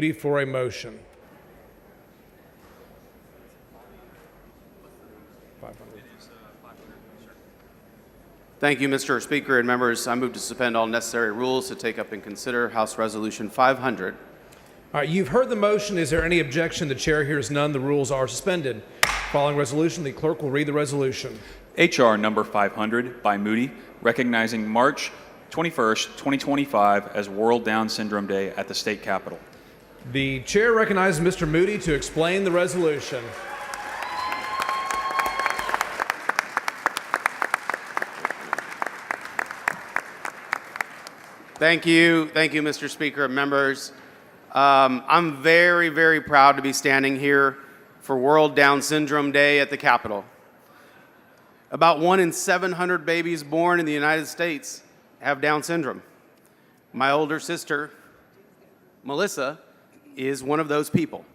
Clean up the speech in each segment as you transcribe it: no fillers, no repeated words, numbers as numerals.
Moody for a motion. 500. Thank you, Mr. Speaker and members. I move to suspend all necessary rules to take up and consider House Resolution 500. All right, you've heard the motion. Is there any objection? The chair hears none. The rules are suspended. Following resolution, the clerk will read the resolution. H.R. number 500 by Moody, recognizing March 21st, 2025 as World Down Syndrome Day at the state capitol. The chair recognizes Mr. Moody to explain the resolution. Thank you, Mr. Speaker and members. I'm very, very proud to be standing here for World Down Syndrome Day at the Capitol. About 1 in 700 babies born in the United States have Down syndrome. My older sister, Melissa, is one of those people.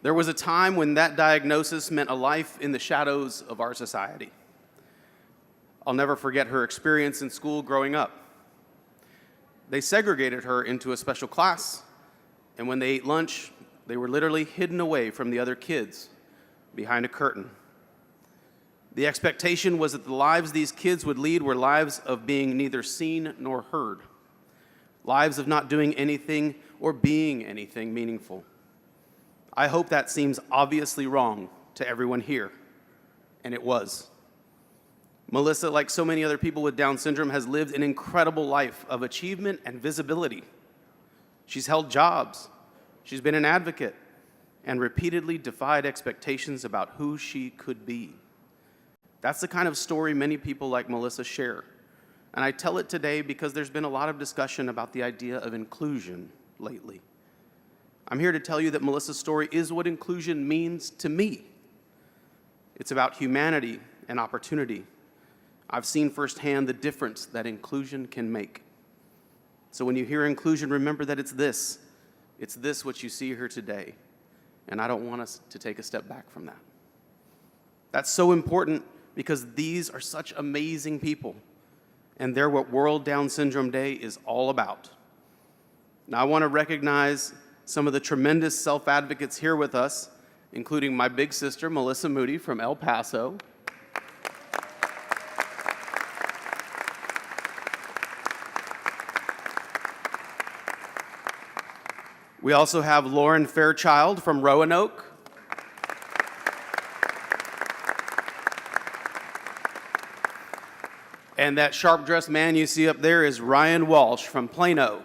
There was a time when that diagnosis meant a life in the shadows of our society. I'll never forget her experience in school growing up. They segregated her into a special class, and when they ate lunch, they were literally hidden away from the other kids behind a curtain. The expectation was that the lives these kids would lead were lives of being neither seen nor heard, lives of not doing anything or being anything meaningful. I hope that seems obviously wrong to everyone here, and it was. Melissa, like so many other people with Down syndrome, has lived an incredible life of achievement and visibility. She's held jobs, she's been an advocate, and repeatedly defied expectations about who she could be. That's the kind of story many people like Melissa share. And I tell it today because there's been a lot of discussion about the idea of inclusion lately. I'm here to tell you that Melissa's story is what inclusion means to me. It's about humanity and opportunity. I've seen firsthand the difference that inclusion can make. So when you hear inclusion, remember that it's this what you see here today. And I don't want us to take a step back from that. That's so important because these are such amazing people, and they're what World Down Syndrome Day is all about. Now I want to recognize some of the tremendous self-advocates here with us, including my big sister, Melissa Moody from El Paso. We also have Lauren Fairchild from Roanoke. And that sharp-dressed man you see up there is Ryan Walsh from Plano.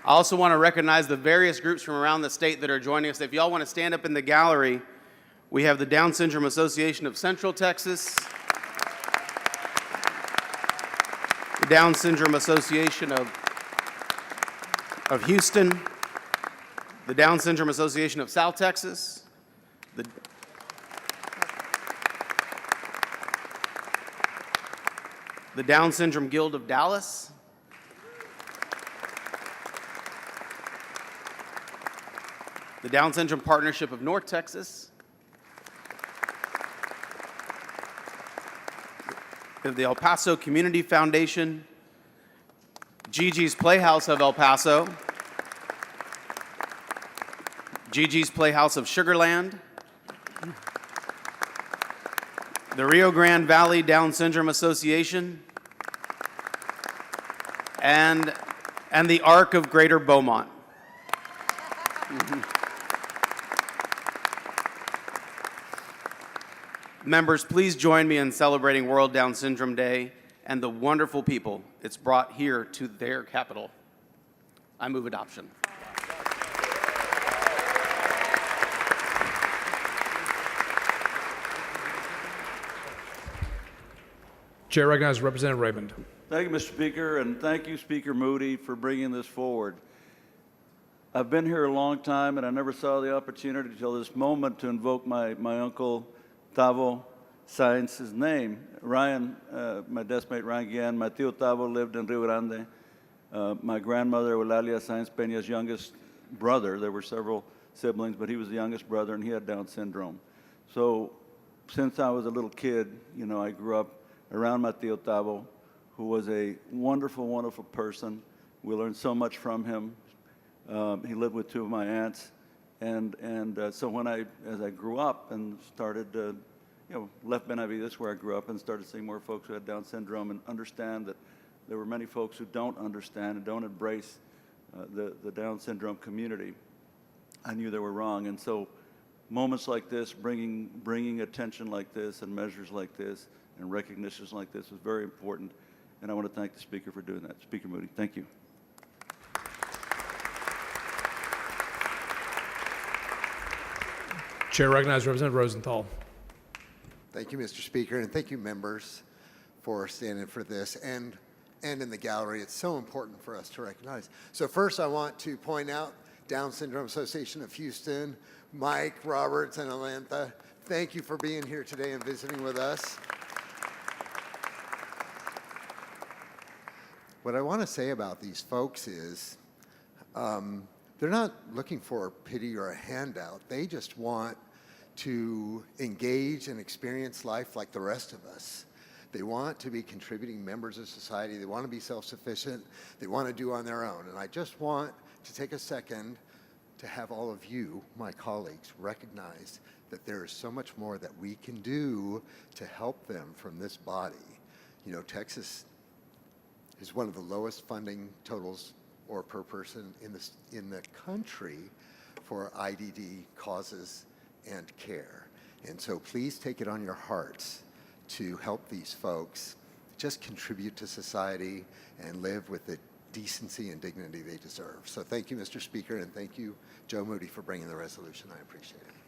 I also want to recognize the various groups from around the state that are joining us. If y'all want to stand up in the gallery, we have the Down Syndrome Association of Central Texas, the Down Syndrome Association of Houston, the Down Syndrome Association of South Texas, the Down Syndrome Guild of Dallas, the Down Syndrome Partnership of North Texas, the El Paso Community Foundation, Gigi's Playhouse of El Paso, Gigi's Playhouse of Sugarland, the Rio Grande Valley Down Syndrome Association, and the Arc of Greater Beaumont. Members, please join me in celebrating World Down Syndrome Day and the wonderful people it's brought here to their capital. I move adoption. Chair recognizes Representative Raymond. Thank you, Mr. Speaker, and thank you, Speaker Moody, for bringing this forward. I've been here a long time, and I never saw the opportunity until this moment to invoke my uncle, Tavo Sainz's name. Ryan, my deskmate Ryan Guillen, my tío Tavo lived in Rio Grande. My grandmother, Eulalia Sainz Peña's youngest brother, there were several siblings, but he was the youngest brother, and he had Down syndrome. So since I was a little kid, I grew up around my tío Tavo, who was a wonderful, wonderful person. We learned so much from him. He lived with two of my aunts. So as I grew up and started, left Benavides where I grew up and started seeing more folks who had Down syndrome and understand that there were many folks who don't understand and don't embrace the Down syndrome community, I knew they were wrong. And so moments like this, bringing attention like this and measures like this and recognitions like this is very important. And I want to thank the speaker for doing that. Speaker Moody, thank you. Chair recognizes Representative Rosenthal. Thank you, Mr. Speaker, and thank you, members, for standing for this. And in the gallery, it's so important for us to recognize. So first, I want to point out Down Syndrome Association of Houston, Mike, Roberts, and Alantha. Thank you for being here today and visiting with us. What I want to say about these folks is they're not looking for pity or a handout. They just want to engage and experience life like the rest of us. They want to be contributing members of society. They want to be self-sufficient. They want to do on their own. And I just want to take a second to have all of you, my colleagues, recognize that there is so much more that we can do to help them from this body. You know, Texas is one of the lowest funding totals or per person in the country for IDD causes and care. And so please take it on your hearts to help these folks just contribute to society and live with the decency and dignity they deserve. So thank you, Mr. Speaker, and thank you, Joe Moody, for bringing the resolution. I appreciate it.